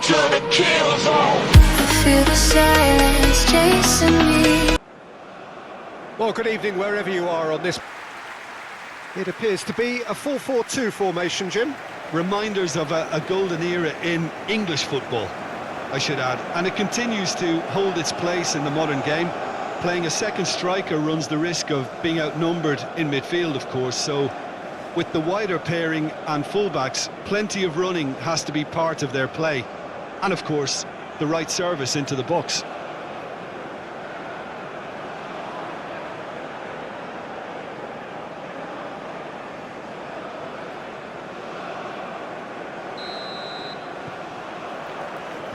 to the kill zone. I feel the silence chasing me. Well, good evening wherever you are on this. It appears to be a 4-4-2 formation, Jim. Reminders of a golden era in English football, I should add. And it continues to hold its place in the modern game. Playing a second striker runs the risk of being outnumbered in midfield, of course, so with the wider pairing and fullbacks, plenty of running has to be part of their play. And of course, the right service into the box.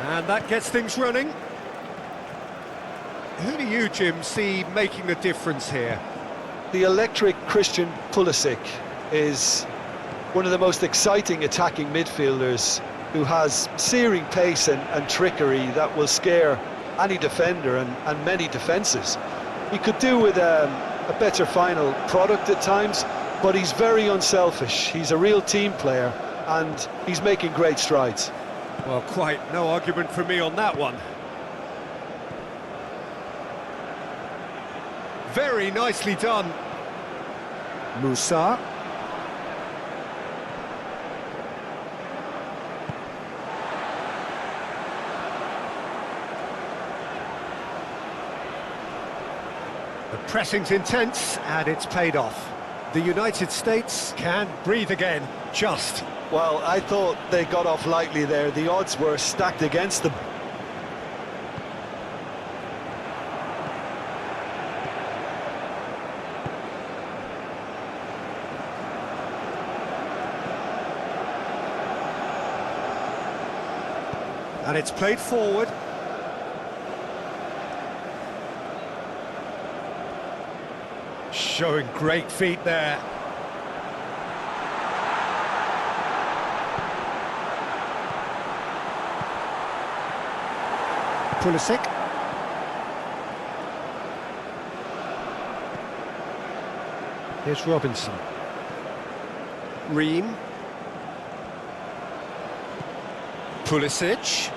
And that gets things running. Who do you, Jim, see making the difference here? The electric Christian Pulisic is one of the most exciting attacking midfielders who has searing pace and trickery that will scare any defender and many defences. He could do with a better final product at times, but he's very unselfish. He's a real team player and he's making great strides. Well, quite no argument for me on that one. Very nicely done. Musa. The pressing's intense and it's paid off. The United States can breathe again, just. Well, I thought they got off lightly there. The odds were stacked against them. And it's played forward. Showing great feet there. Pulisic. Here's Robinson. Ream. Pulisic.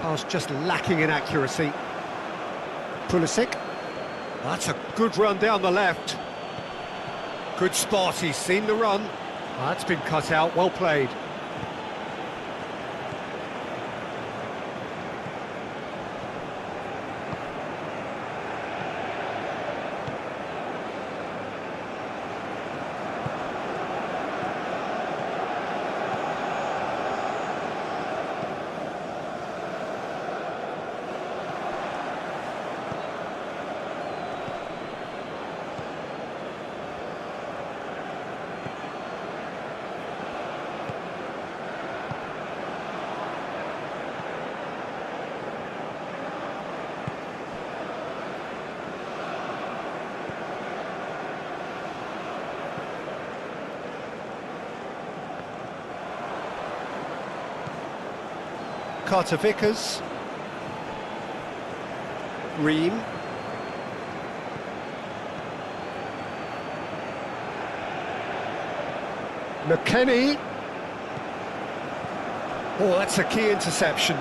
Pass just lacking in accuracy. Pulisic. That's a good run down the left. Good spot, he's seen the run. That's been cut out, well played. Carter Vickers. Ream. McKennie. Oh, that's a key interception.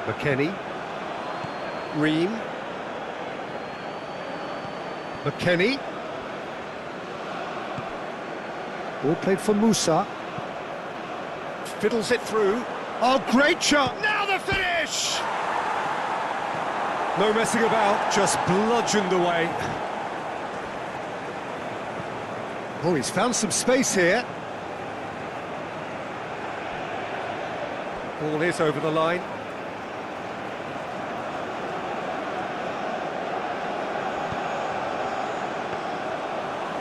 McKennie. Ream. McKennie. Ball played for Musa. Fiddles it through. Oh, great shot! Now the finish! No messing about, just bludgeoned away. Oh, he's found some space here. Ball is over the line.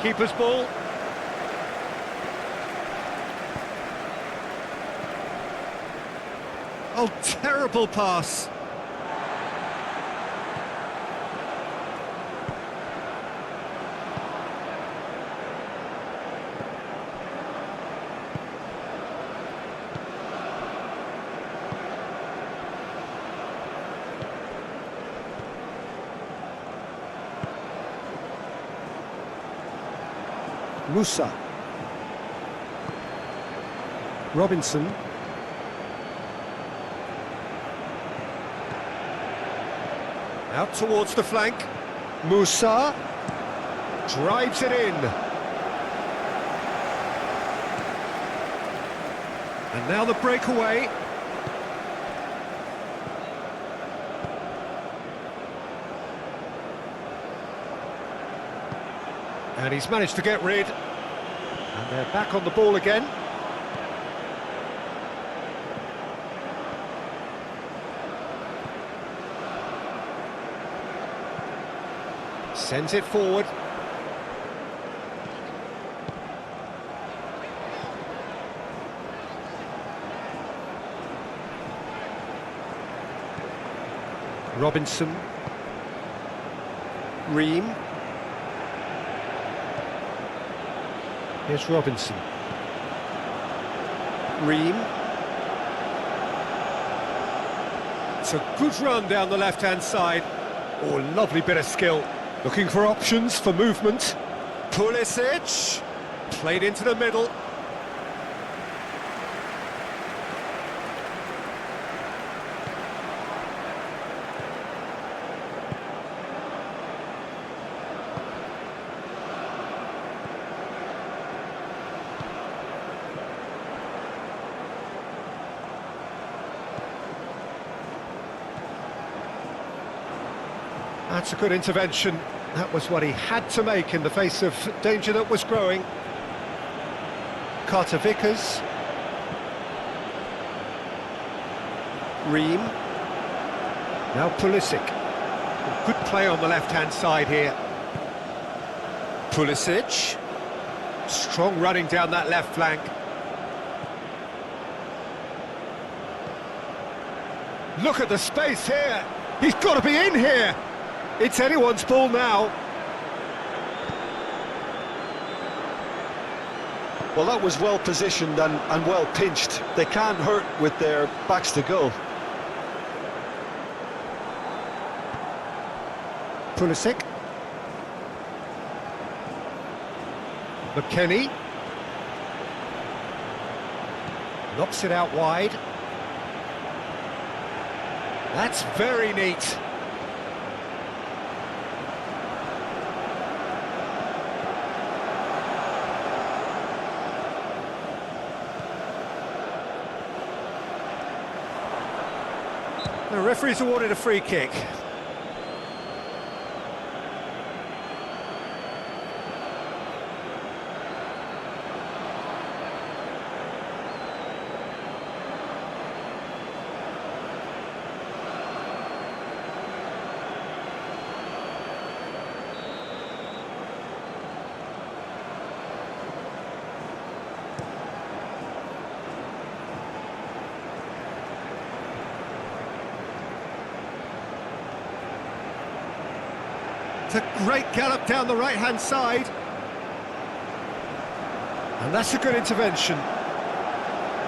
Keeper's ball. Oh, terrible pass. Musa. Robinson. Out towards the flank. Musa drives it in. And now the breakaway. And he's managed to get rid. And they're back on the ball again. Sends it forward. Robinson. Ream. Here's Robinson. Ream. It's a good run down the left-hand side. Oh, lovely bit of skill. Looking for options for movement. Pulisic. Played into the middle. That's a good intervention. That was what he had to make in the face of danger that was growing. Carter Vickers. Ream. Now Pulisic. Good play on the left-hand side here. Pulisic. Strong running down that left flank. Look at the space here. He's got to be in here. It's anyone's ball now. Well, that was well positioned and well pinched. They can't hurt with their backs to goal. Pulisic. McKennie. Knocks it out wide. That's very neat. The referee's awarded a free kick. It's a great gallop down the right-hand side. And that's a good intervention.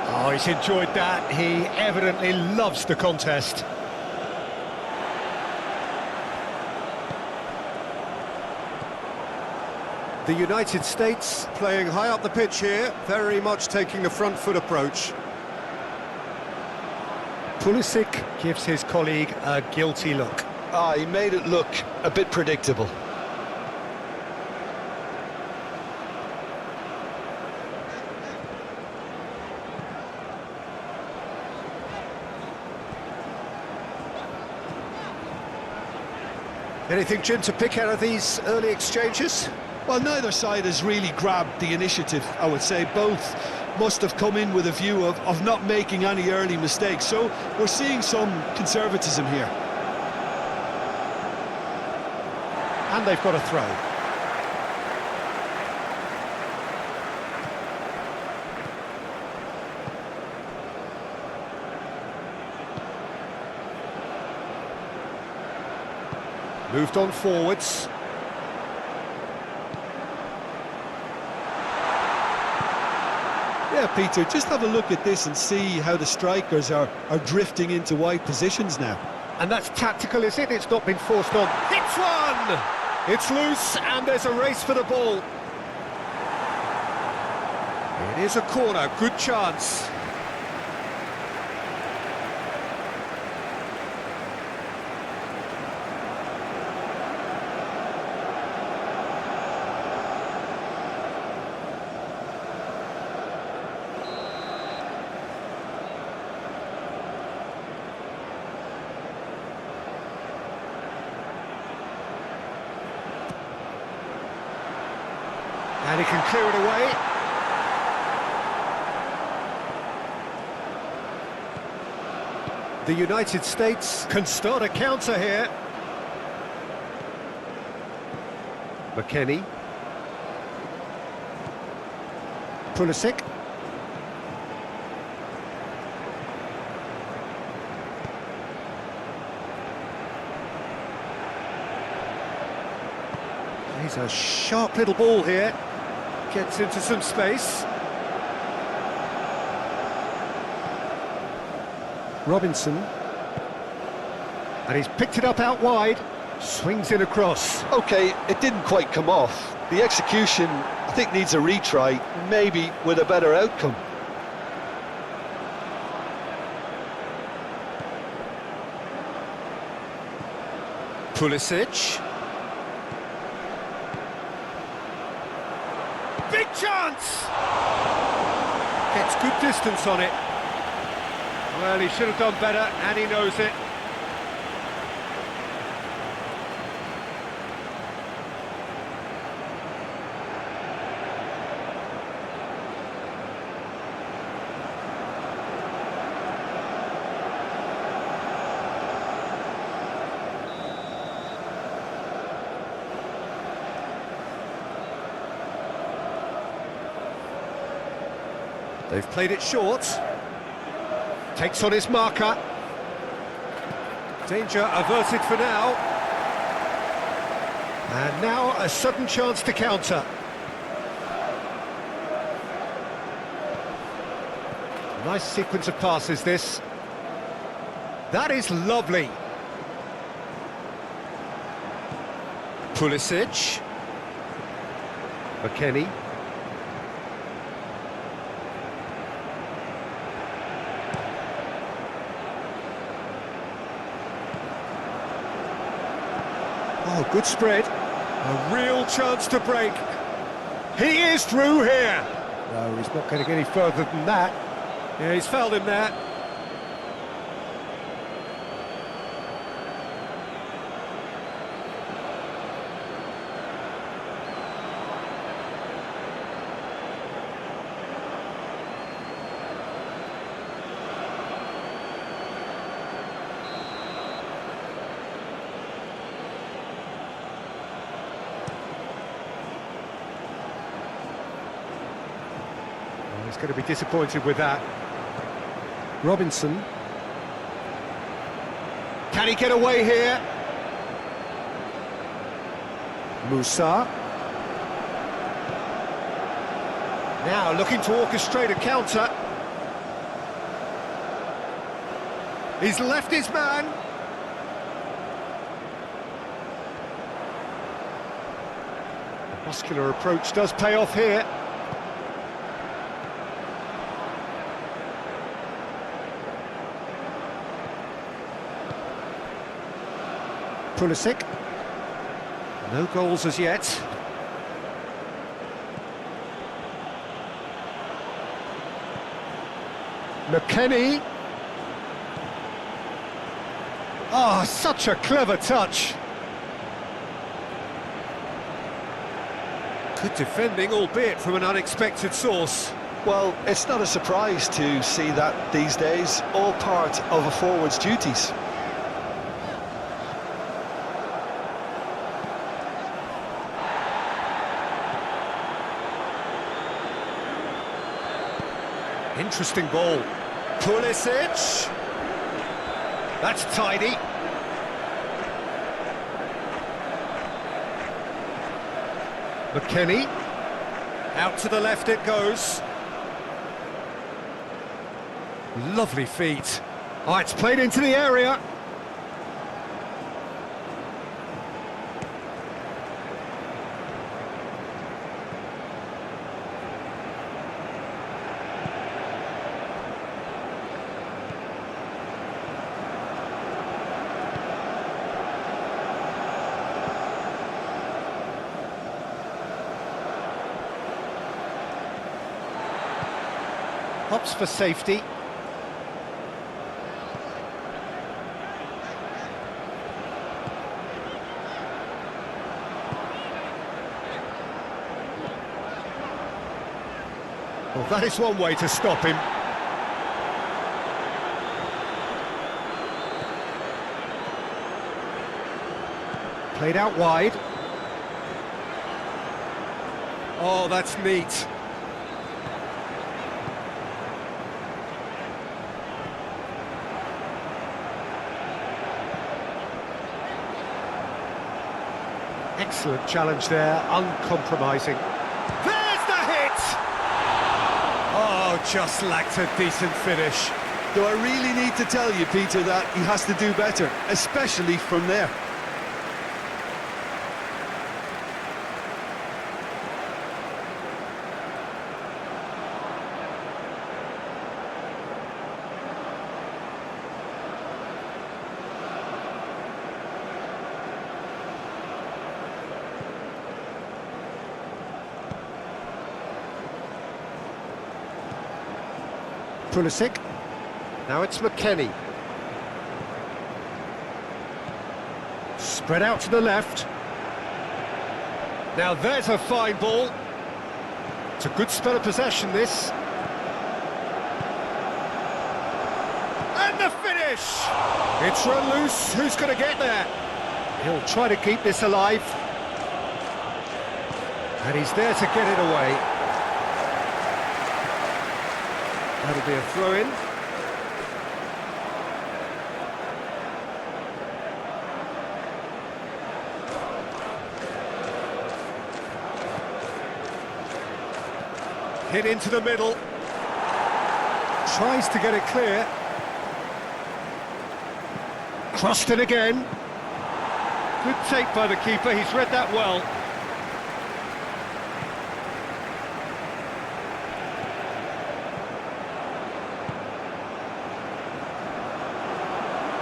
Oh, he's enjoyed that. He evidently loves the contest. The United States playing high up the pitch here, very much taking the front foot approach. Pulisic gives his colleague a guilty look. He made it look a bit predictable. Anything, Jim, to pick out of these early exchanges? Well, neither side has really grabbed the initiative, I would say. Both must have come in with a view of not making any early mistakes. So we're seeing some conservatism here. And they've got a throw. Moved on forwards. Yeah, Peter, just have a look at this and see how the strikers are drifting into wide positions now. And that's tactical, is it? It's not been forced on. It's one! It's loose, and there's a race for the ball. It is a corner, good chance. And he can clear it away. The United States can start a counter here. McKennie. Pulisic. He's a sharp little ball here. Gets into some space. Robinson. And he's picked it up out wide. Swings it across. Okay, it didn't quite come off. The execution, I think, needs a retry, maybe with a better outcome. Pulisic. Big chance! Gets good distance on it. Well, he should have done better, and he knows it. They've played it short. Takes on his marker. Danger averted for now. And now a sudden chance to counter. Nice sequence of passes, this. That is lovely. Pulisic. McKennie. Oh, good spread. A real chance to break. He is through here. No, he's not going to get any further than that. Yeah, he's fouled him there. He's going to be disappointed with that. Robinson. Can he get away here? Musa. Now looking to orchestrate a counter. He's left his man. The muscular approach does pay off here. Pulisic. No goals as yet. McKennie. Oh, such a clever touch. Good defending, albeit from an unexpected source. Well, it's not a surprise to see that these days, all part of a forward's duties. Interesting ball. Pulisic. That's tidy. McKennie. Out to the left it goes. Lovely feet. Oh, it's played into the area. Hops for safety. Well, that is one way to stop him. Played out wide. Oh, that's neat. Excellent challenge there, uncompromising. There's the hit! Oh, just lacked a decent finish. Do I really need to tell you, Peter, that he has to do better, especially from there? Pulisic. Now it's McKennie. Spread out to the left. Now there's a fine ball. It's a good spell of possession, this. And the finish! It's run loose. Who's going to get there? He'll try to keep this alive. And he's there to get it away. That'll be a throw-in. Hit into the middle. Tries to get it clear. Crossed it again. Good take by the keeper, he's read that well.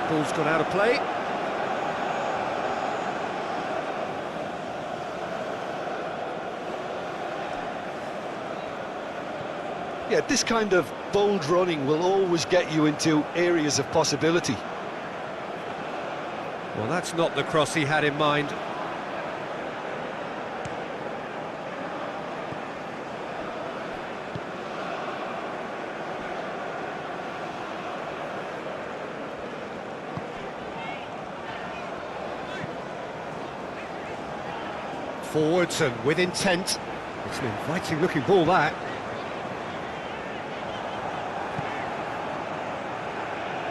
Ball's gone out of play. Yeah, this kind of bold running will always get you into areas of possibility. Well, that's not the cross he had in mind. Forwards and with intent. It's an inviting looking ball, that.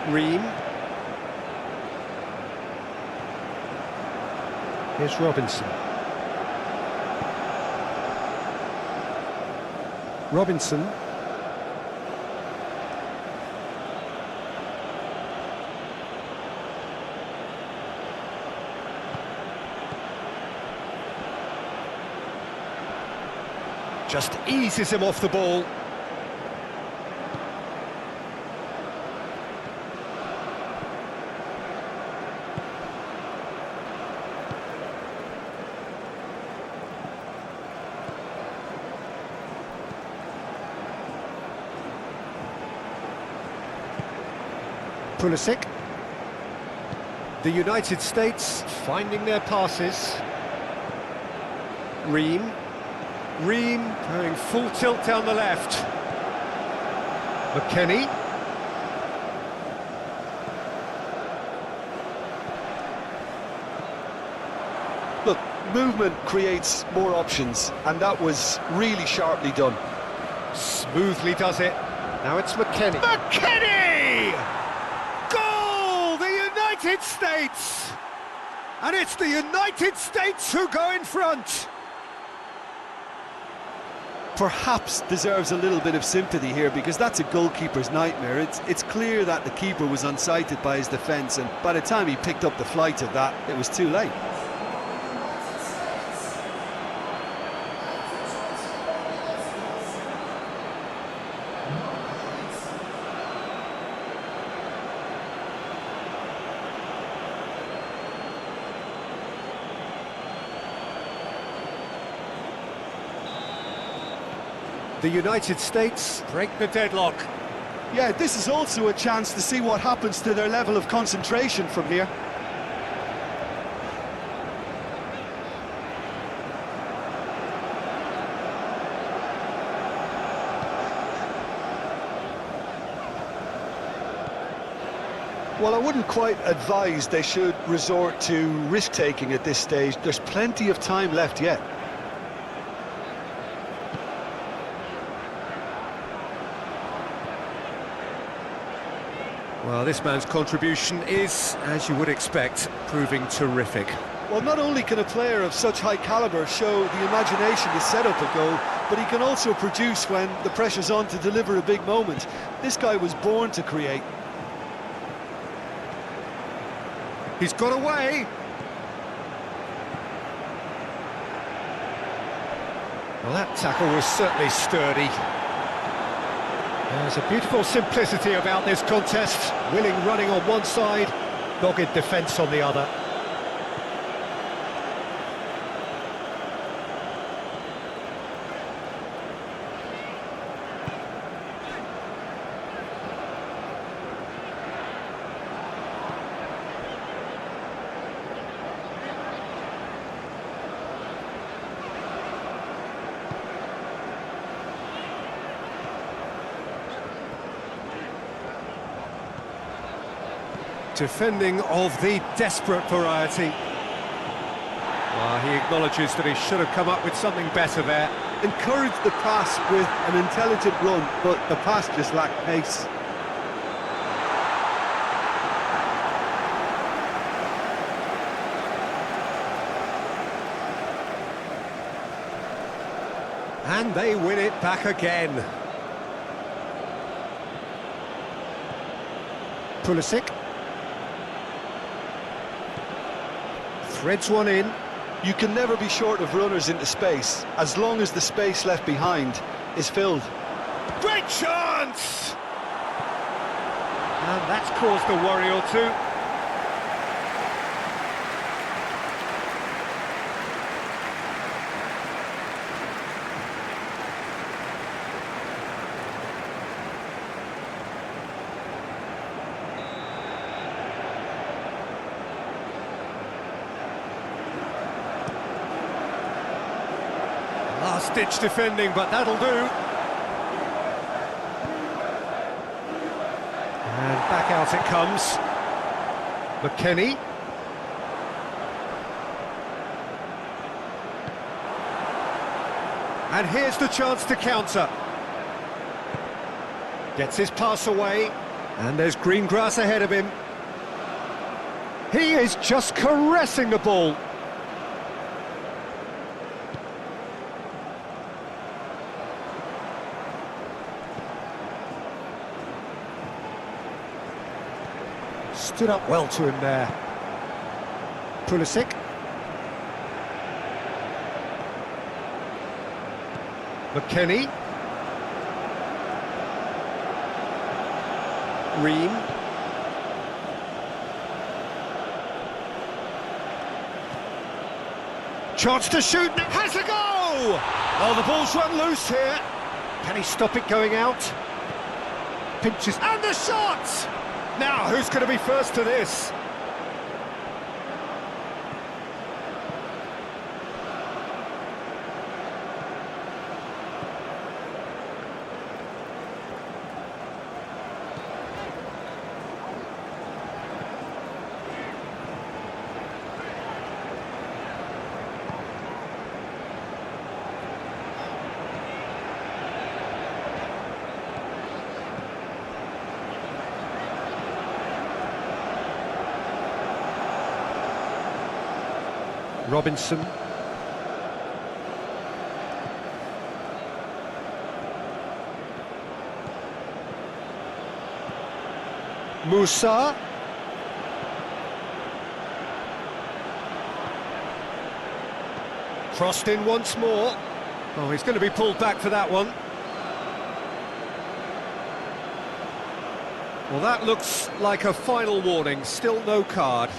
Ream. Here's Robinson. Robinson. Just eases him off the ball. Pulisic. The United States finding their passes. Ream. Ream going full tilt down the left. McKennie. Look, movement creates more options, and that was really sharply done. Smoothly does it. Now it's McKennie. McKennie! Goal! The United States! And it's the United States who go in front. Perhaps deserves a little bit of sympathy here, because that's a goalkeeper's nightmare. It's clear that the keeper was unsighted by his defence, and by the time he picked up the flight of that, it was too late. The United States break the deadlock. Yeah, this is also a chance to see what happens to their level of concentration from here. Well, I wouldn't quite advise they should resort to risk-taking at this stage. There's plenty of time left yet. Well, this man's contribution is, as you would expect, proving terrific. Well, not only can a player of such high calibre show the imagination to set up a goal, but he can also produce when the pressure's on to deliver a big moment. This guy was born to create. He's got away. Well, that tackle was certainly sturdy. There's a beautiful simplicity about this contest. Willing running on one side, dogged defence on the other. Defending of the desperate variety. Well, he acknowledges that he should have come up with something better there. Encouraged the pass with an intelligent run, but the pass just lacked pace. And they win it back again. Pulisic. Threads one in. You can never be short of runners into space, as long as the space left behind is filled. Great chance! And that's caused a worry or two. Last-ditch defending, but that'll do. And back out it comes. McKennie. And here's the chance to counter. Gets his pass away. And there's green grass ahead of him. He is just caressing the ball. Stood up well to him there. Pulisic. McKennie. Ream. Chance to shoot, has a goal! Oh, the ball's run loose here. Can he stop it going out? Pinches, and the shot! Now, who's going to be first to this? Robinson. Musa. Crossed in once more. Oh, he's going to be pulled back for that one. Well, that looks like a final warning. Still no card.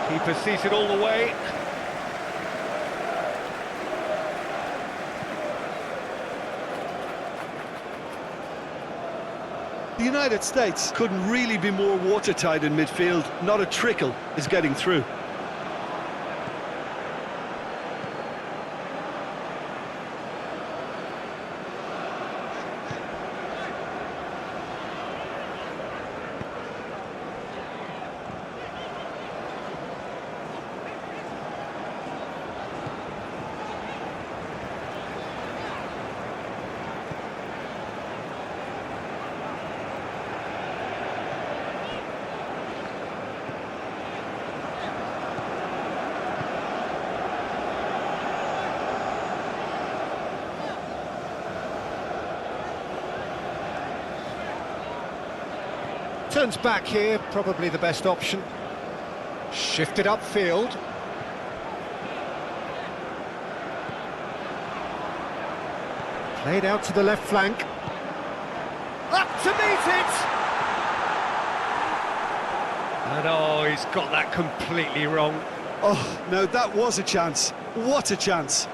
Keeper sees it all the way. The United States couldn't really be more watertight in midfield. Not a trickle is getting through. Turns back here, probably the best option. Shifted upfield. Played out to the left flank. Up to meet it! And oh, he's got that completely wrong. Oh, no, that was a chance. What a chance.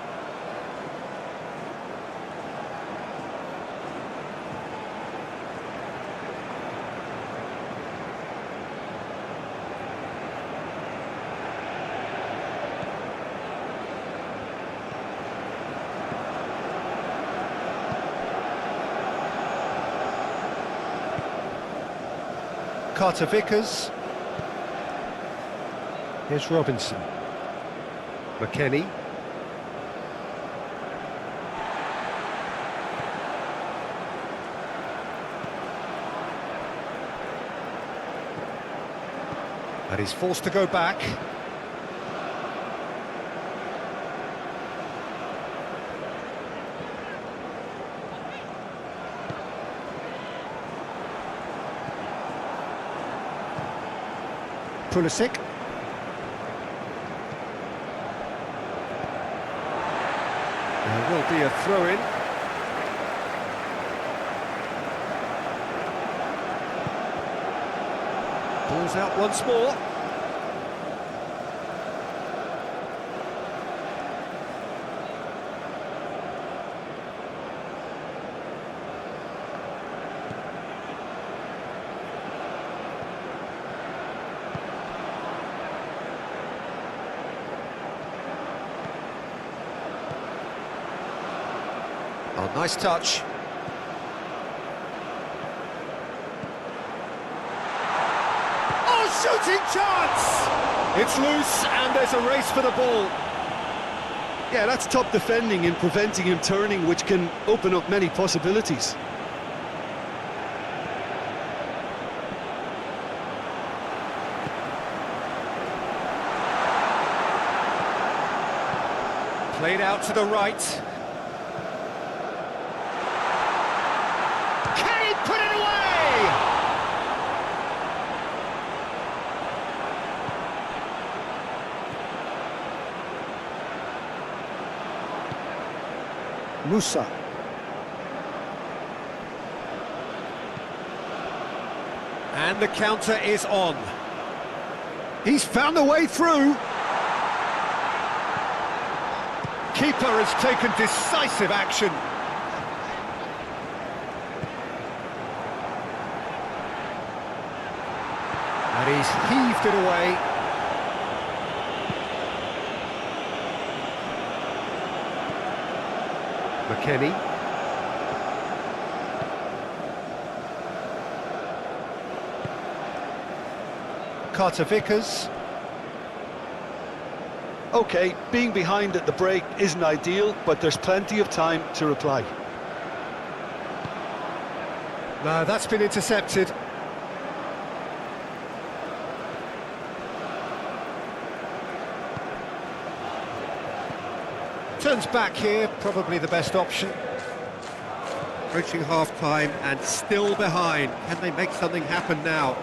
Carter Vickers. Here's Robinson. McKennie. And he's forced to go back. Pulisic. There will be a throw-in. Ball's out once more. Oh, nice touch. Oh, shooting chance! It's loose and there's a race for the ball. Yeah, that's top defending and preventing him turning, which can open up many possibilities. Played out to the right. Put it away! Musa. And the counter is on. He's found a way through. Keeper has taken decisive action. And he's heaved it away. McKennie. Carter Vickers. OK, being behind at the break isn't ideal, but there's plenty of time to reply. No, that's been intercepted. Turns back here, probably the best option. Reaching half-time and still behind. Can they make something happen now?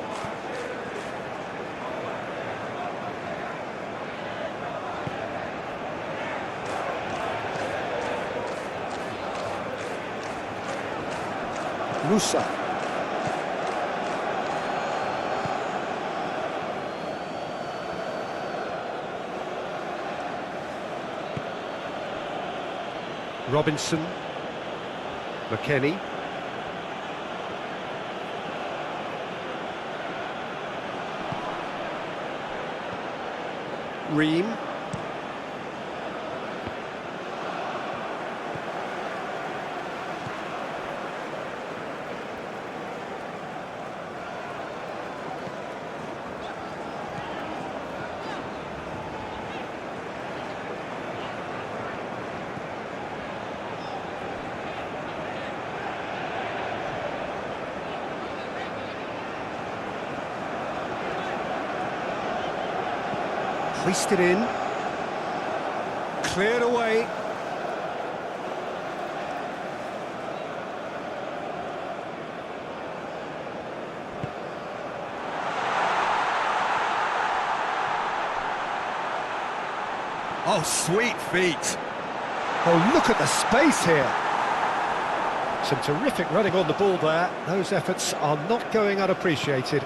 Musa. Robinson. McKennie. Ream. Hoisted in. Cleared away. Oh, sweet feet. Oh, look at the space here. Some terrific running on the ball there. Those efforts are not going unappreciated.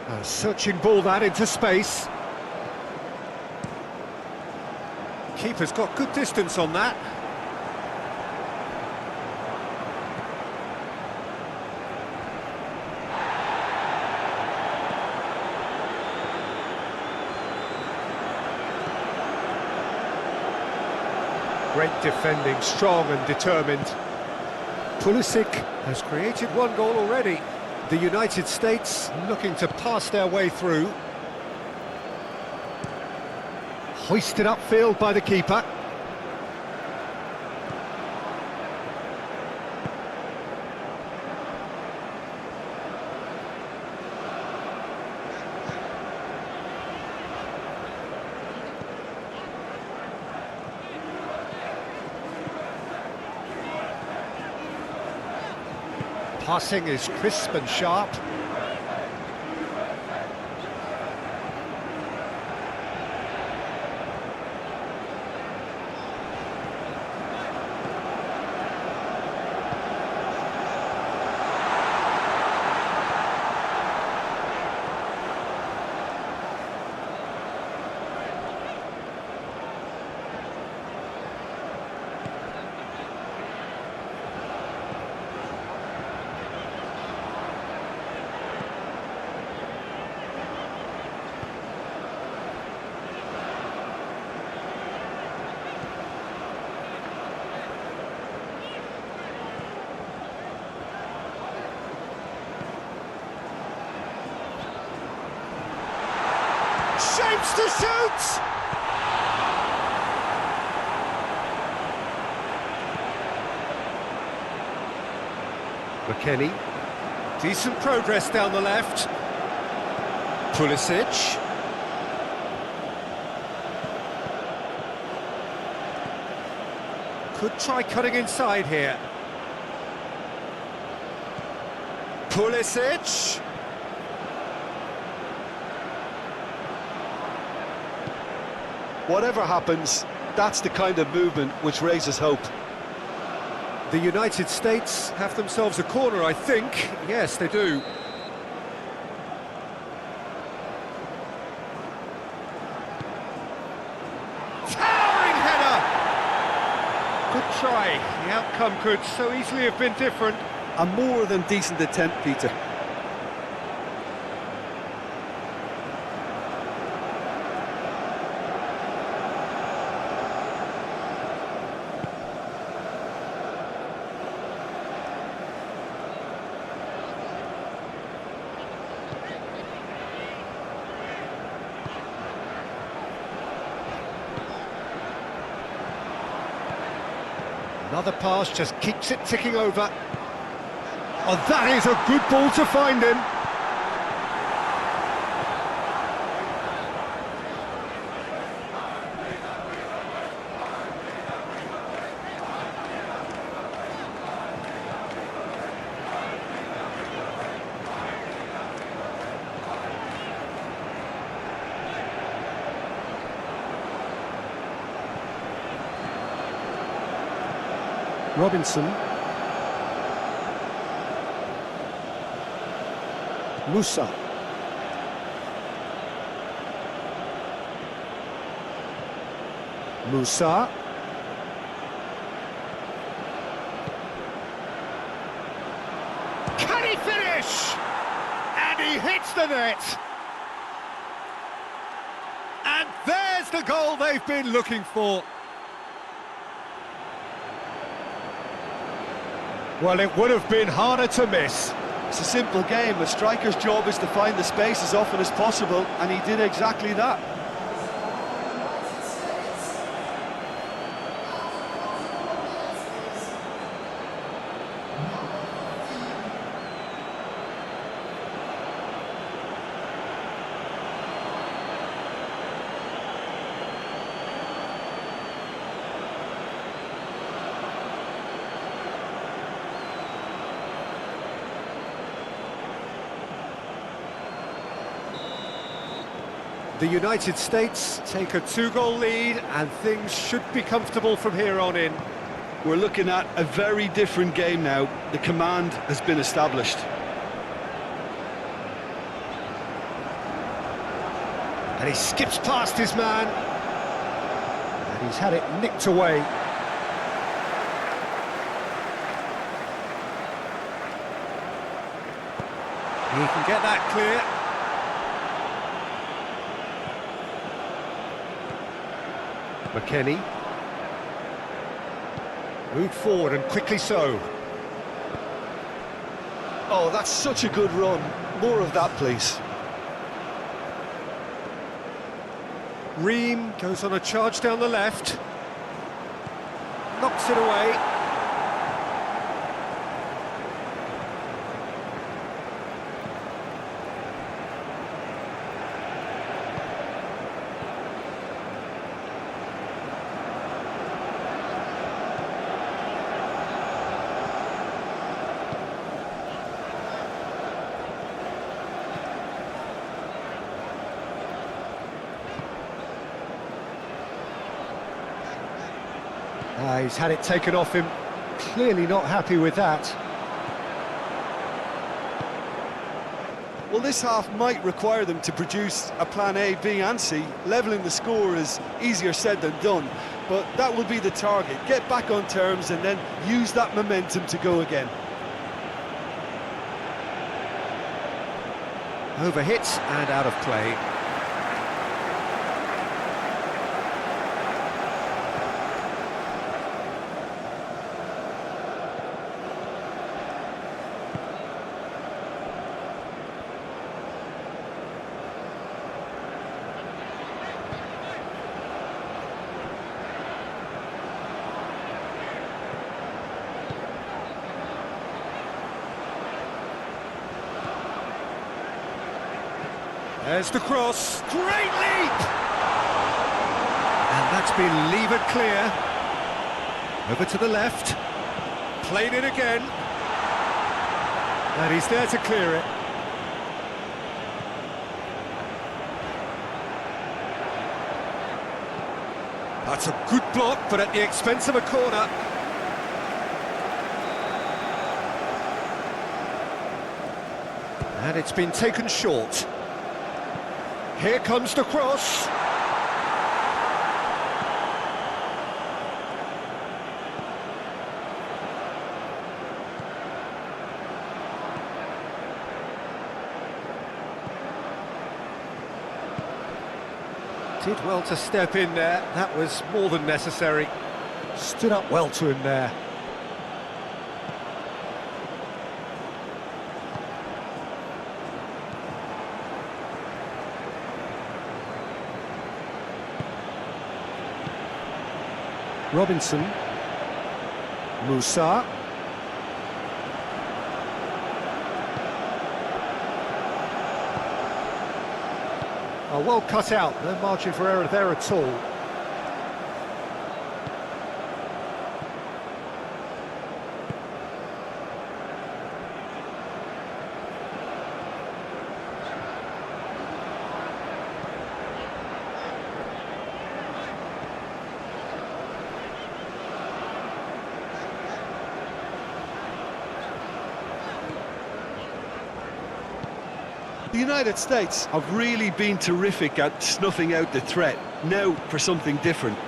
A searching ball that into space. Keeper's got good distance on that. Great defending, strong and determined. Pulisic has created one goal already. The United States looking to pass their way through. Hoisted upfield by the keeper. Passing is crisp and sharp. Shapes to shoot! McKennie. Decent progress down the left. Pulisic. Could try cutting inside here. Pulisic. Whatever happens, that's the kind of movement which raises hope. The United States have themselves a corner, I think. Yes, they do. Towering header! Good try. The outcome could so easily have been different. A more than decent attempt, Peter. Another pass just keeps it ticking over. Oh, that is a good ball to find him. Robinson. Musa. Musa. Can he finish? And he hits the net. And there's the goal they've been looking for. Well, it would have been harder to miss. It's a simple game. A striker's job is to find the space as often as possible, and he did exactly that. The United States take a 2-goal lead and things should be comfortable from here on in. We're looking at a very different game now. The command has been established. And he skips past his man. And he's had it nicked away. He can get that clear. McKennie. Moved forward and quickly so. Oh, that's such a good run. More of that, please. Ream goes on a charge down the left. Knocks it away. He's had it taken off him. Clearly not happy with that. Well, this half might require them to produce a plan A, B and C. Levelling the score is easier said than done, but that will be the target. Get back on terms and then use that momentum to go again. Overhit and out of play. There's the cross, great leap! And that's been levered clear. Over to the left, played it again. And he's there to clear it. That's a good block, but at the expense of a corner. And it's been taken short. Here comes the cross. Did well to step in there. That was more than necessary. Stood up well to him there. Robinson. Musa. Oh, well cut out, no margin for error there at all. The United States have really been terrific at snuffing out the threat. Now for something different.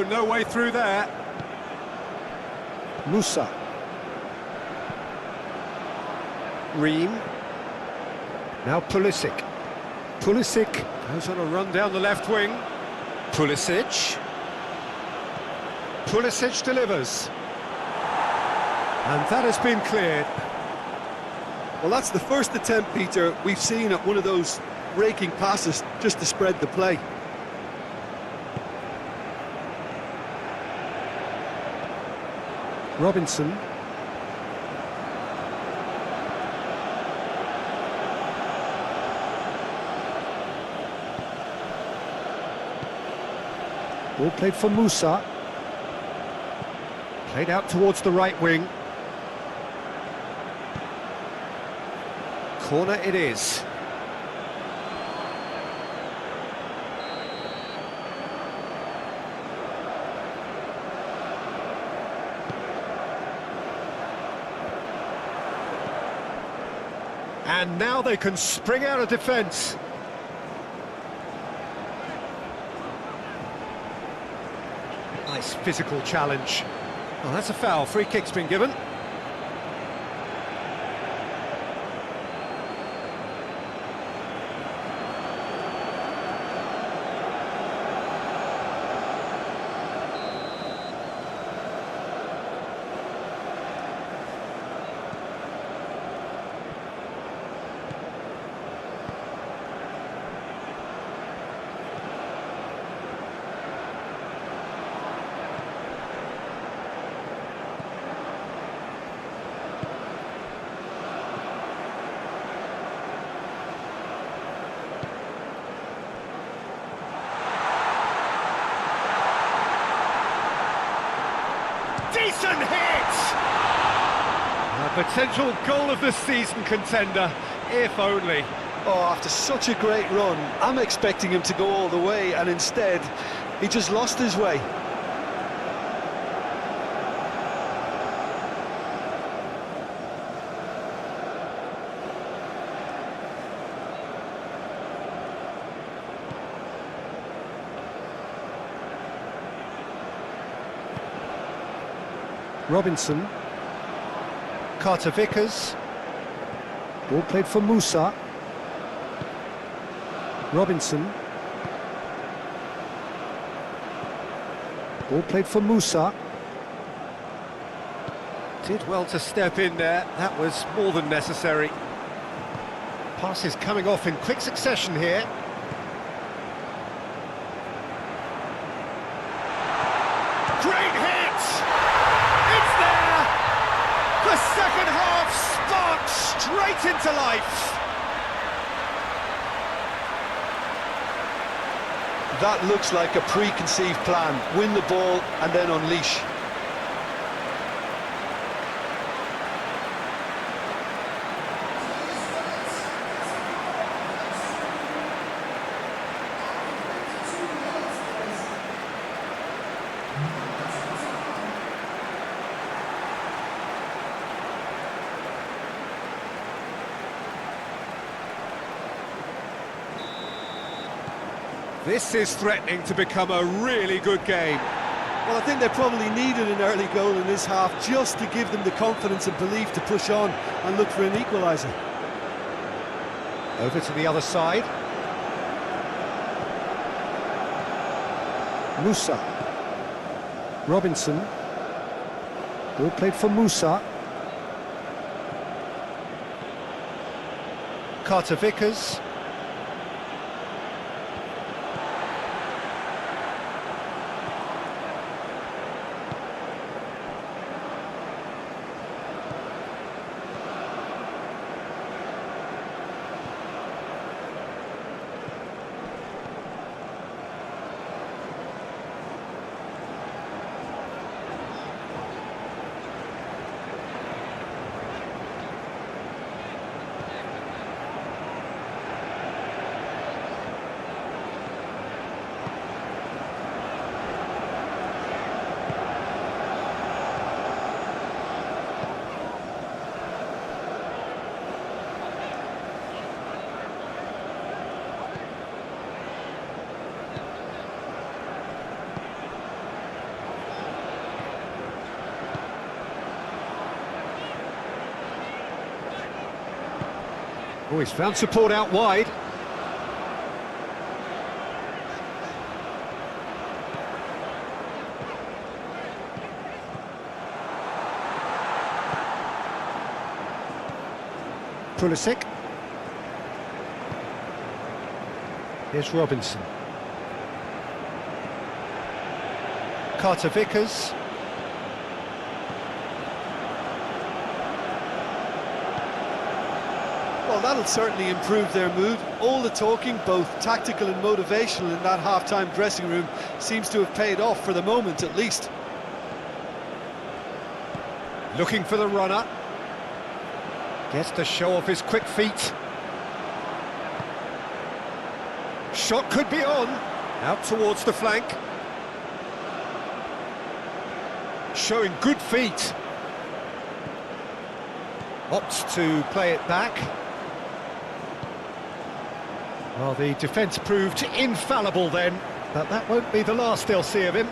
No way through there. Musa. Ream. Now Pulisic. Pulisic goes on a run down the left wing. Pulisic. Pulisic delivers. And that has been cleared. Well, that's the first attempt, Peter, we've seen at one of those raking passes just to spread the play. Robinson. Ball played for Musa. Played out towards the right wing. Corner it is. And now they can spring out of defence. Nice physical challenge. Well, that's a foul. Free kick's been given. Decent hit! A potential goal of the season contender, if only. Oh, after such a great run, I'm expecting him to go all the way, and instead, he just lost his way. Robinson. Carter Vickers. Ball played for Musa. Robinson. Ball played for Musa. Did well to step in there. That was more than necessary. Passes coming off in quick succession here. Great hit! It's there! The second half sparks straight into life. That looks like a preconceived plan. Win the ball and then unleash. This is threatening to become a really good game. Well, I think they probably needed an early goal in this half just to give them the confidence and belief to push on and look for an equaliser. Over to the other side. Musa. Robinson. Ball played for Musa. Carter Vickers. Oh, he's found support out wide. Pulisic. Here's Robinson. Carter Vickers. Well, that'll certainly improve their mood. All the talking, both tactical and motivational, in that half-time dressing room seems to have paid off for the moment, at least. Looking for the runner. Gets to show off his quick feet. Shot could be on. Out towards the flank. Showing good feet. Opts to play it back. Well, the defence proved infallible then, but that won't be the last they'll see of him.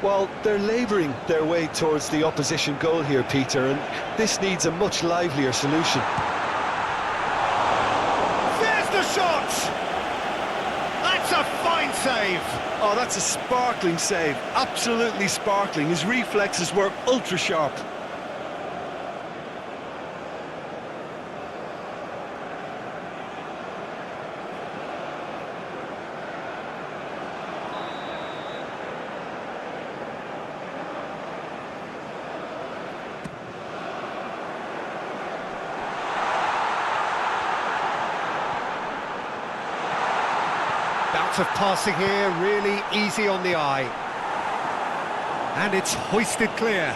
Well, they're labouring their way towards the opposition goal here, Peter, and this needs a much livelier solution. There's the shot! That's a fine save! Oh, that's a sparkling save. Absolutely sparkling. His reflexes were ultra-sharp. Bout of passing here, really easy on the eye. And it's hoisted clear.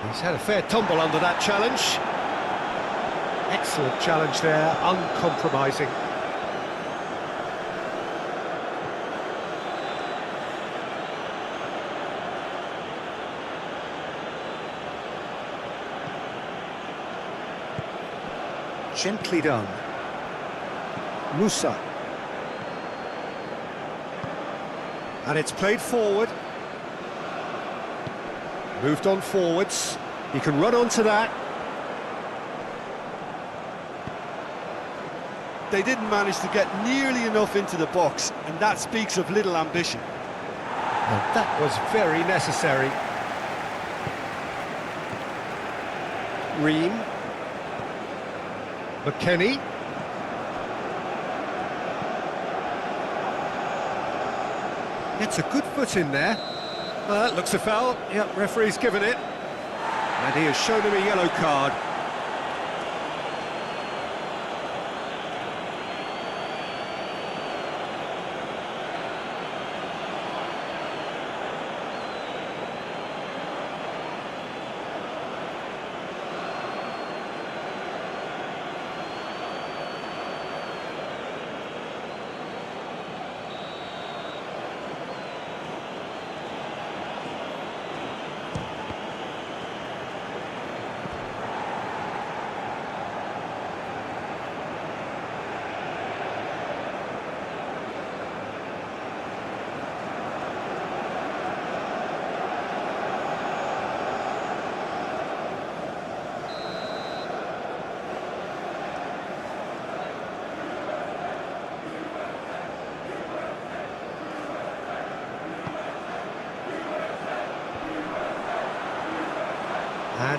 He's had a fair tumble under that challenge. Excellent challenge there, uncompromising. Gently done. Musa. And it's played forward. Moved on forwards. He can run onto that. They didn't manage to get nearly enough into the box, and that speaks of little ambition. And that was very necessary. Ream. McKennie. Gets a good foot in there. That looks a foul. Yep, referee's given it. And he has shown him a yellow card.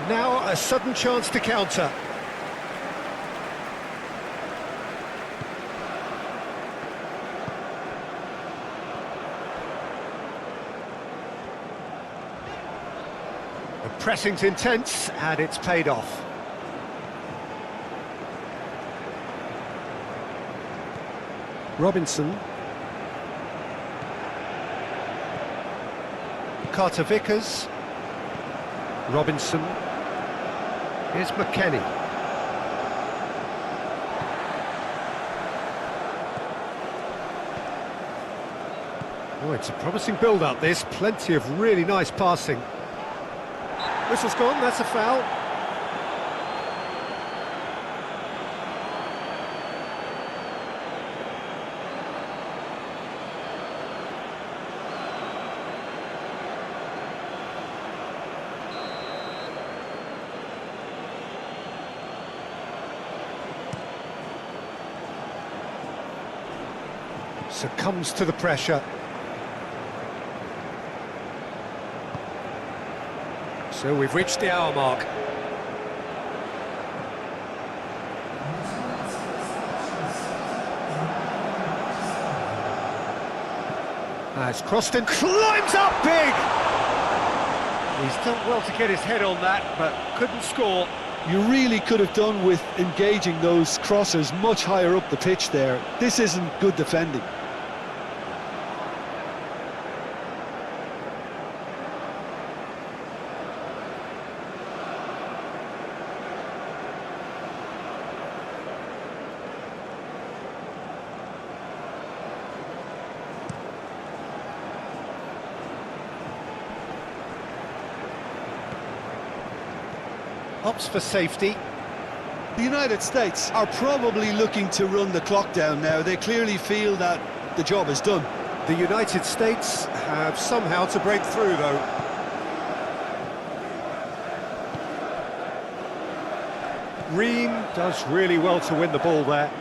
And now a sudden chance to counter. The pressing's intense, and it's paid off. Robinson. Carter Vickers. Robinson. Here's McKennie. Oh, it's a promising build-up, this. Plenty of really nice passing. Whistle's gone, that's a foul. Succumbs to the pressure. So we've reached the hour mark. It's crossed and climbs up big! He's done well to get his head on that, but couldn't score. You really could have done with engaging those crossers much higher up the pitch there. This isn't good defending. Opts for safety. The United States are probably looking to run the clock down now. They clearly feel that the job is done. The United States have somehow to break through, though. Ream does really well to win the ball there.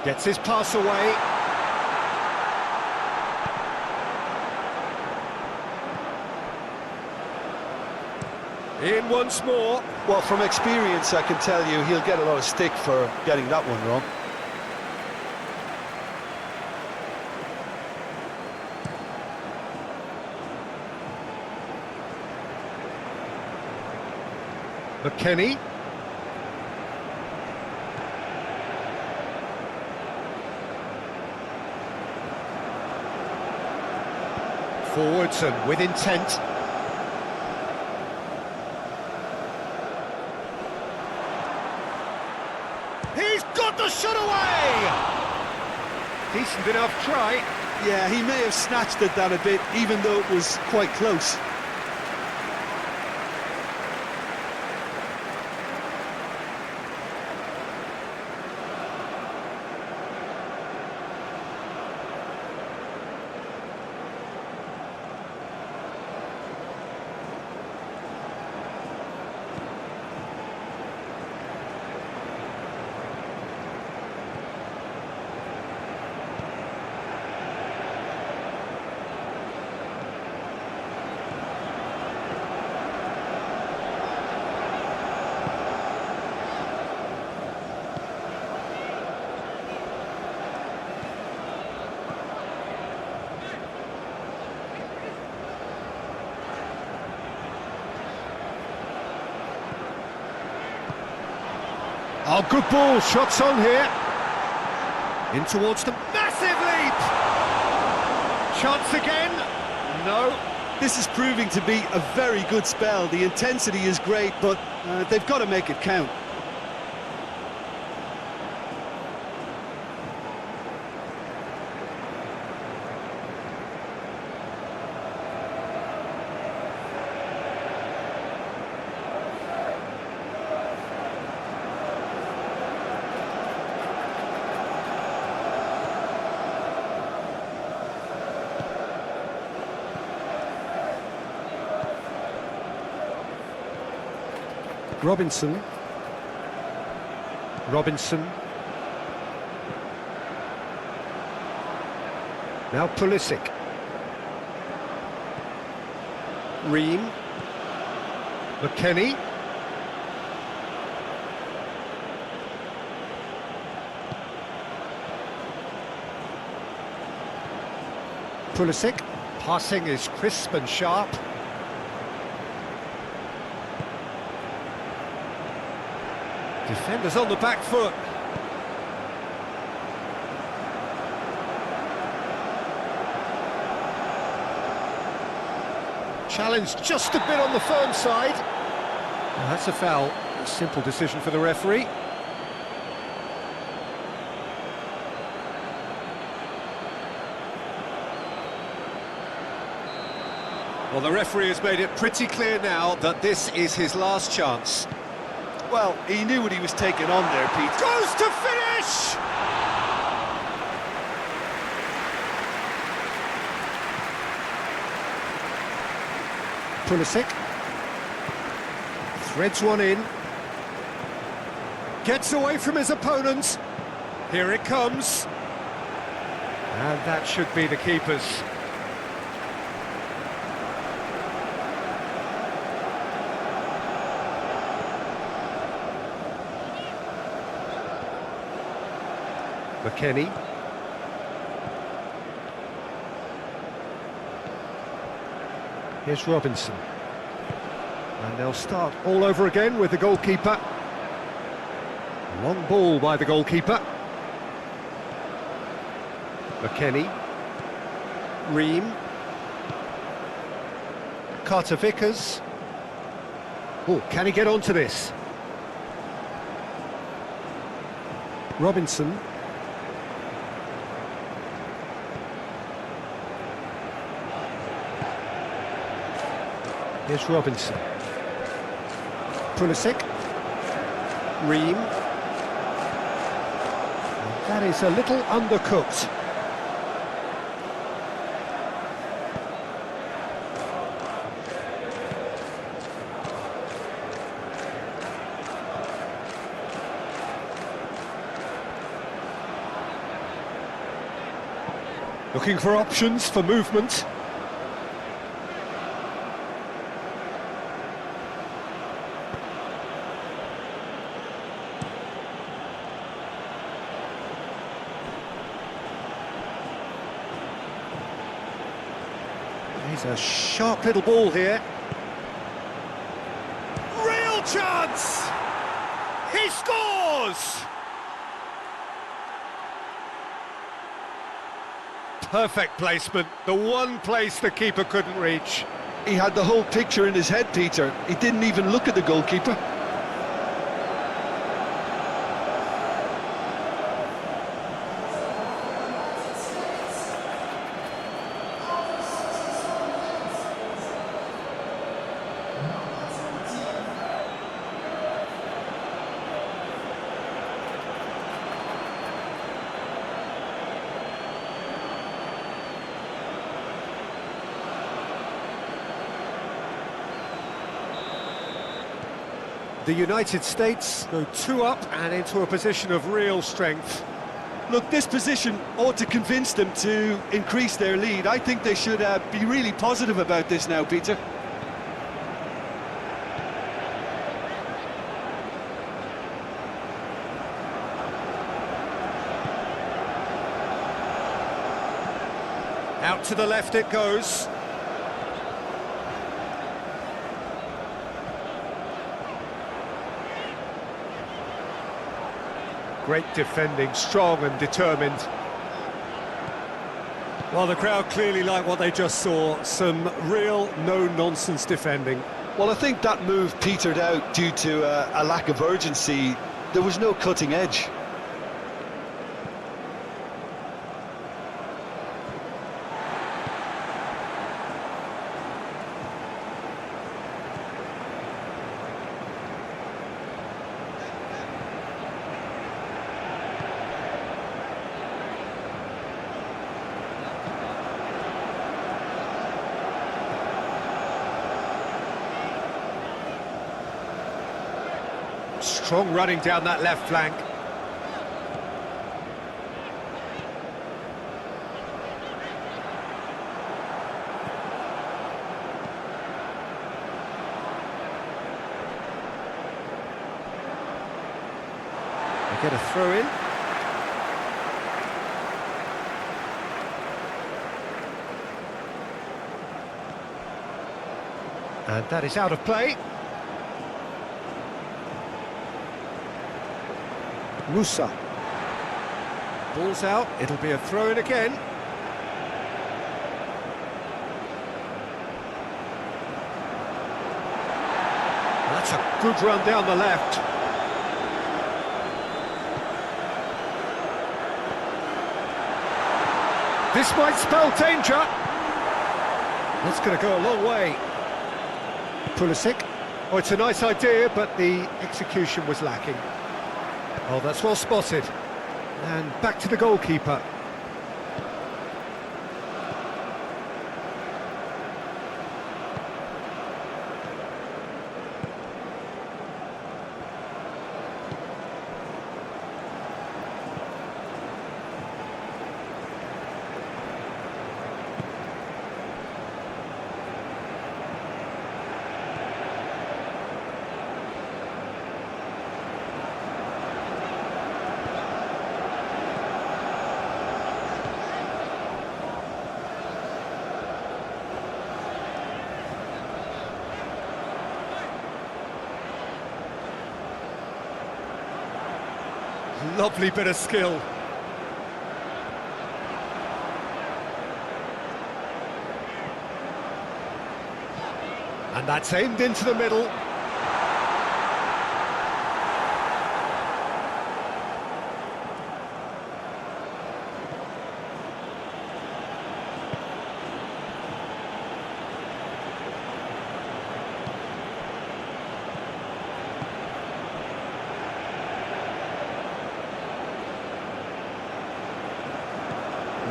Gets his pass away. In once more. Well, from experience, I can tell you he'll get a lot of stick for getting that one wrong. McKennie. Forwards and with intent. He's got the shot away! Decent enough try. Yeah, he may have snatched at that a bit, even though it was quite close. Oh, good ball, shots on here. In towards the massive leap! Chance again? No. This is proving to be a very good spell. The intensity is great, but they've got to make it count. Robinson. Robinson. Now Pulisic. Ream. McKennie. Pulisic. Passing is crisp and sharp. Defenders on the back foot. Challenge just a bit on the firm side. Well, that's a foul. A simple decision for the referee. Well, the referee has made it pretty clear now that this is his last chance. Well, he knew what he was taking on there, Pete. Goes to finish! Pulisic. Threads one in. Gets away from his opponent. Here it comes. And that should be the keeper's. McKennie. Here's Robinson. And they'll start all over again with the goalkeeper. Long ball by the goalkeeper. McKennie. Ream. Carter Vickers. Oh, can he get onto this? Robinson. Here's Robinson. Pulisic. Ream. That is a little undercooked. Looking for options for movement. He's a sharp little ball here. Real chance! He scores! Perfect placement, the one place the keeper couldn't reach. He had the whole picture in his head, Peter. He didn't even look at the goalkeeper. The United States go 2 up and into a position of real strength. Look, this position ought to convince them to increase their lead. I think they should be really positive about this now, Peter. Out to the left it goes. Great defending, strong and determined. Well, the crowd clearly like what they just saw. Some real no-nonsense defending. Well, I think that move petered out due to a lack of urgency. There was no cutting edge. Strong running down that left flank. get a throw in. And that is out of play. Musa. Ball's out, it'll be a throw in again. That's a good run down the left. This might spell danger. That's going to go a long way. Pulisic. Oh, it's a nice idea, but the execution was lacking. Oh, that's well spotted. And back to the goalkeeper. Lovely bit of skill. And that's aimed into the middle.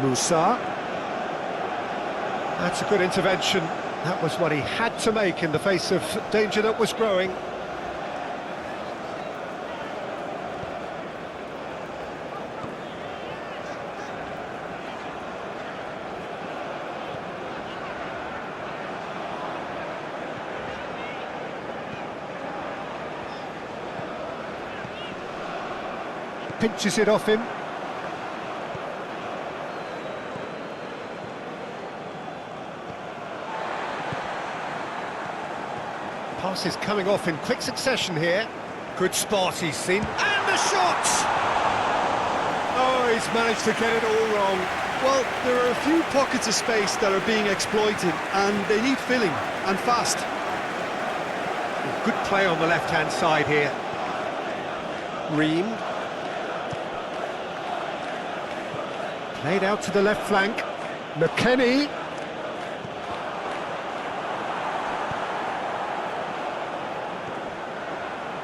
Musa. That's a good intervention. That was what he had to make in the face of danger that was growing. Pinches it off him. Pass is coming off in quick succession here. Good spot he's seen. And the shot! Oh, he's managed to get it all wrong. Well, there are a few pockets of space that are being exploited, and they need filling, and fast. Good play on the left-hand side here. Ream. Played out to the left flank. McKennie.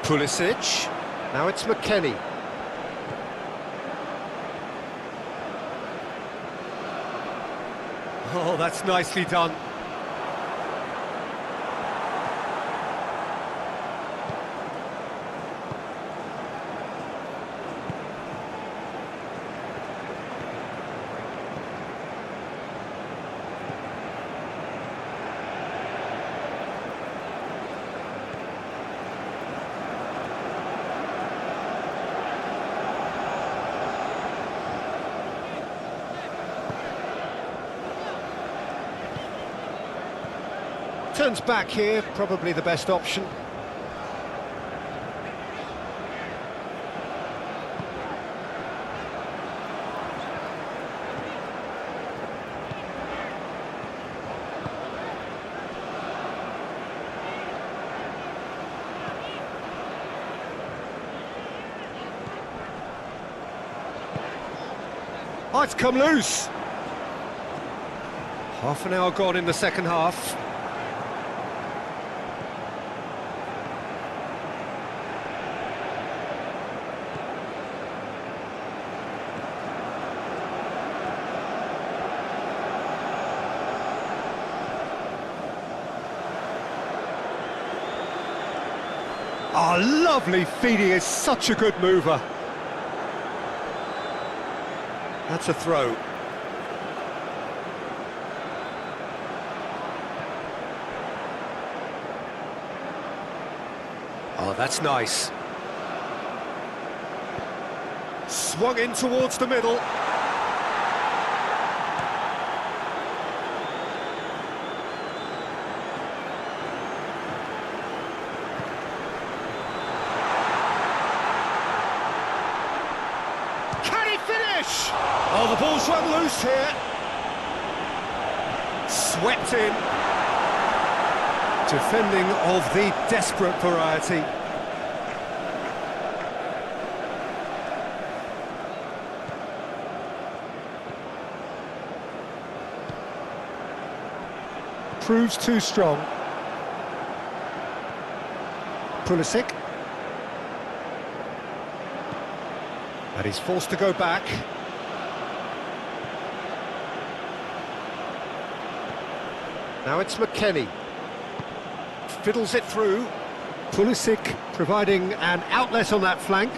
Pulisic. Now it's McKennie. Oh, that's nicely done. Turns back here, probably the best option. Oh, it's come loose. Half an hour gone in the second half. Oh, lovely feed, he is such a good mover. That's a throw. Oh, that's nice. Swung in towards the middle. Can he finish? Oh, the ball's run loose here. Swept in. Defending of the desperate variety. Proves too strong. Pulisic. And he's forced to go back. Now it's McKennie. Fiddles it through. Pulisic providing an outlet on that flank.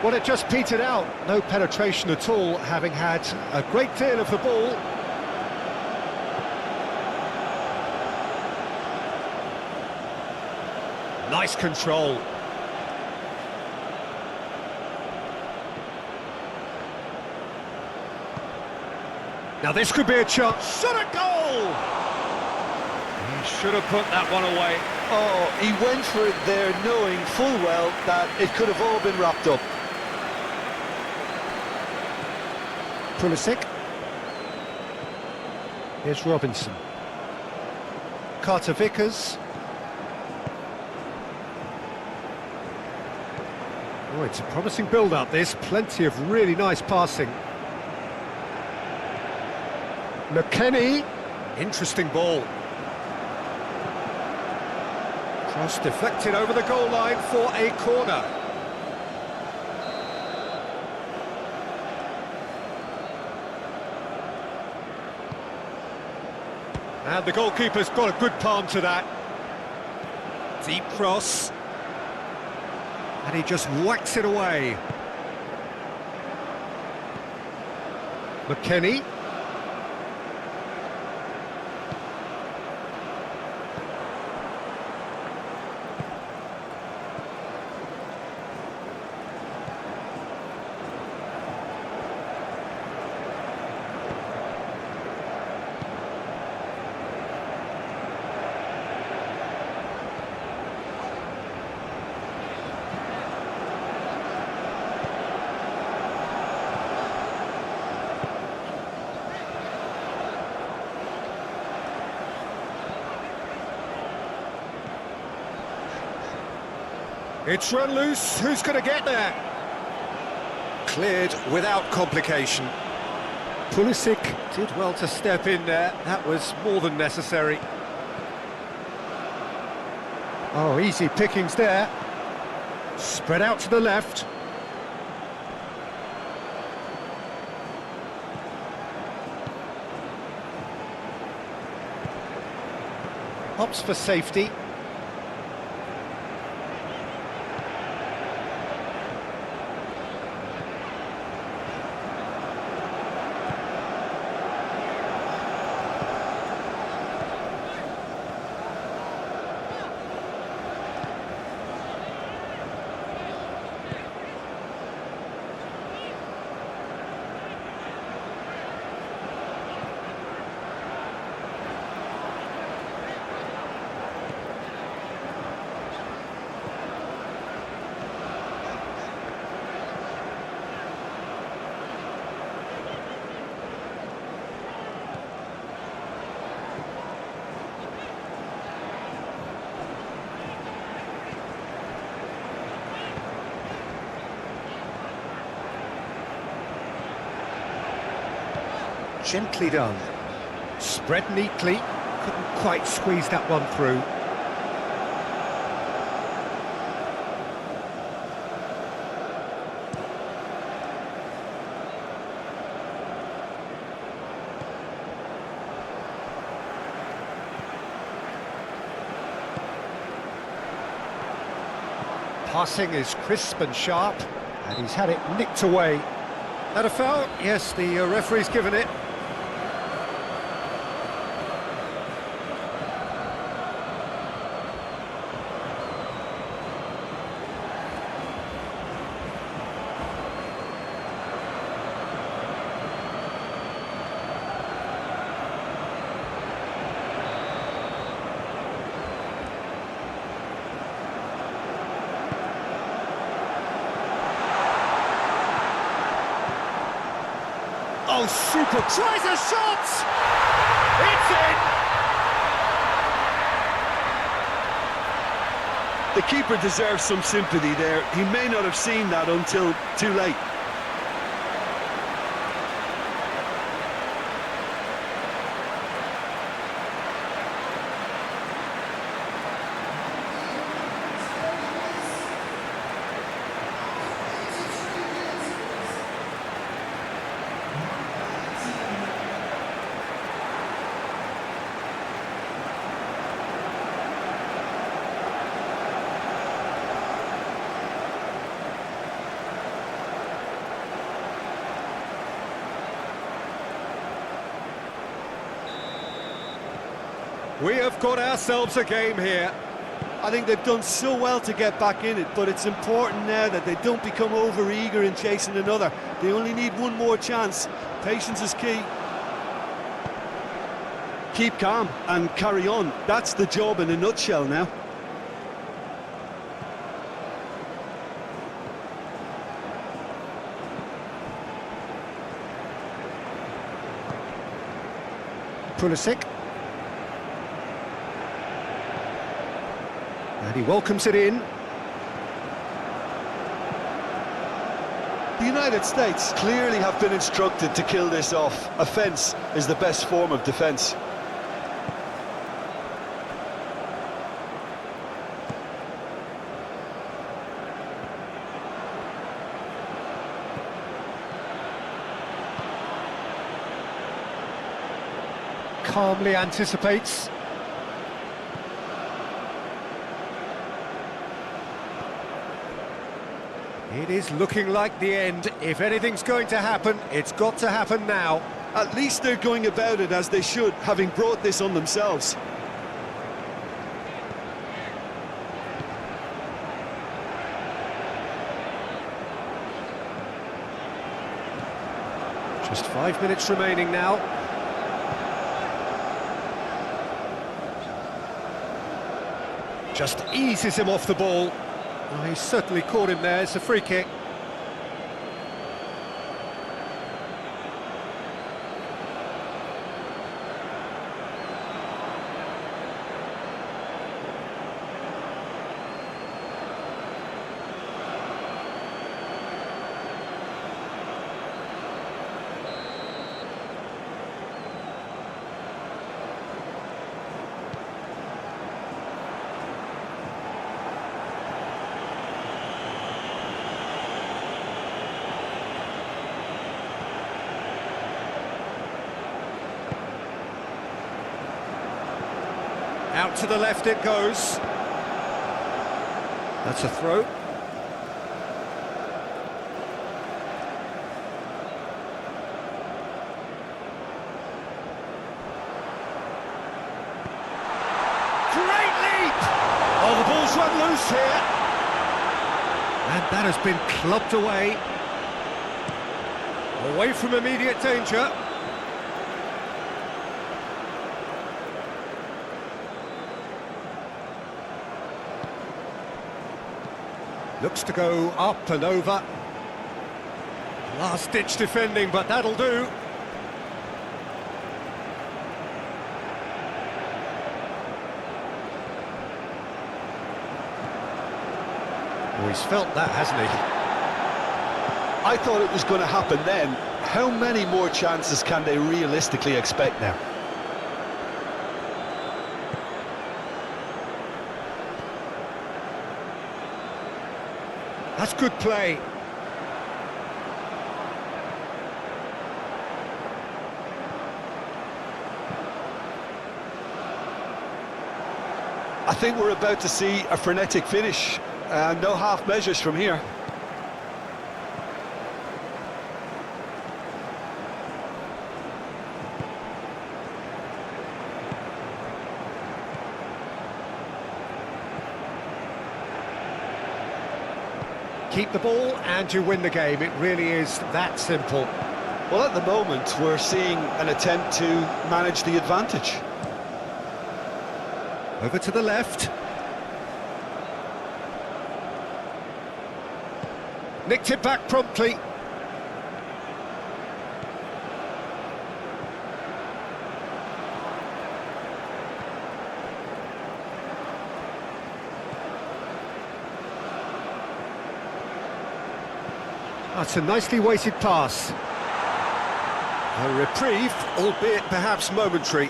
Well, it just petered out. No penetration at all, having had a great deal of the ball. Nice control. Now this could be a chance. Shot a goal! He should have put that one away. Oh, he went for it there, knowing full well that it could have all been wrapped up. Pulisic. Here's Robinson. Carter Vickers. Oh, it's a promising build-up, this. Plenty of really nice passing. McKennie. Interesting ball. Cross deflected over the goal line for a corner. And the goalkeeper's got a good palm to that. Deep cross. And he just whacks it away. McKennie. It's run loose, who's going to get there? Cleared without complication. Pulisic did well to step in there, that was more than necessary. Oh, easy pickings there. Spread out to the left. Opts for safety. Gently done. Spread neatly. Couldn't quite squeeze that one through. Passing is crisp and sharp, and he's had it nicked away. That a foul? Yes, the referee's given it. Oh, super. Tries a shot! It's in! The keeper deserves some sympathy there. He may not have seen that until too late. We have got ourselves a game here. I think they've done so well to get back in it, but it's important now that they don't become over-eager in chasing another. They only need one more chance. Patience is key. Keep calm and carry on. That's the job in a nutshell now. Pulisic. And he welcomes it in. The United States clearly have been instructed to kill this off. Offence is the best form of defence. Calmly anticipates. It is looking like the end. If anything's going to happen, it's got to happen now. At least they're going about it as they should, having brought this on themselves. Just 5 minutes remaining now. Just eases him off the ball. Oh, he certainly caught him there. It's a free kick. Out to the left it goes. That's a throw. Great leap! Oh, the ball's run loose here. And that has been clubbed away. Away from immediate danger. Looks to go up and over. Last-ditch defending, but that'll do. Oh, he's felt that, hasn't he? I thought it was going to happen then. How many more chances can they realistically expect now? That's good play. I think we're about to see a frenetic finish. No half measures from here. Keep the ball and you win the game. It really is that simple. Well, at the moment, we're seeing an attempt to manage the advantage. Over to the left. Nicked it back promptly. That's a nicely weighted pass. A reprieve, albeit perhaps momentary.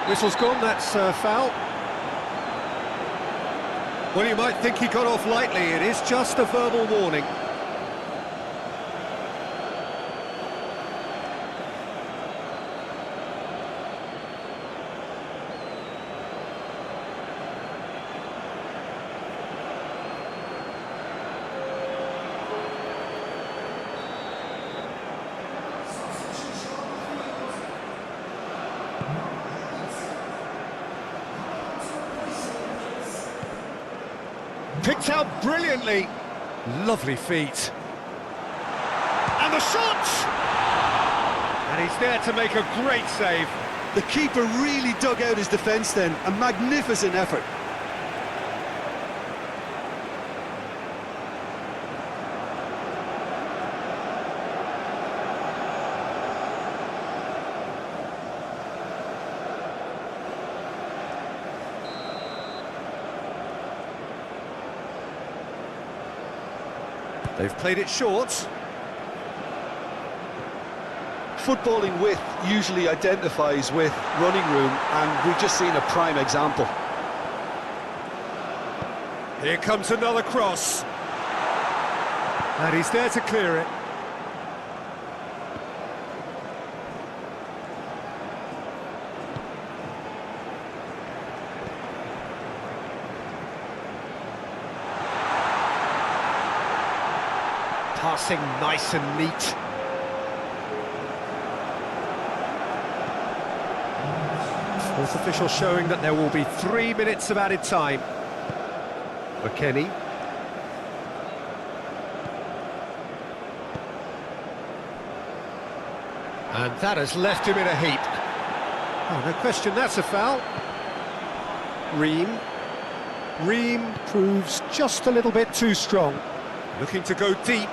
Whistle's gone, that's a foul. Well, you might think he got off lightly, it is just a verbal warning. Picked out brilliantly. Lovely feet. And the shot! And he's there to make a great save. The keeper really dug out his defence then. A magnificent effort. They've played it short. Footballing width usually identifies with running room, and we've just seen a prime example. Here comes another cross. And he's there to clear it. Passing nice and neat. Fourth official showing that there will be 3 minutes of added time. McKennie. And that has left him in a heap. Oh, no question, that's a foul. Ream. Ream proves just a little bit too strong. Looking to go deep.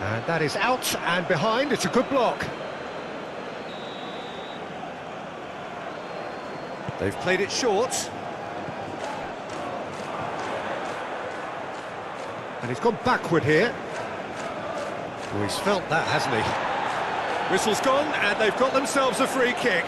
And that is out and behind. It's a good block. They've played it short. And he's gone backward here. Well, he's felt that, hasn't he? Whistle's gone, and they've got themselves a free kick.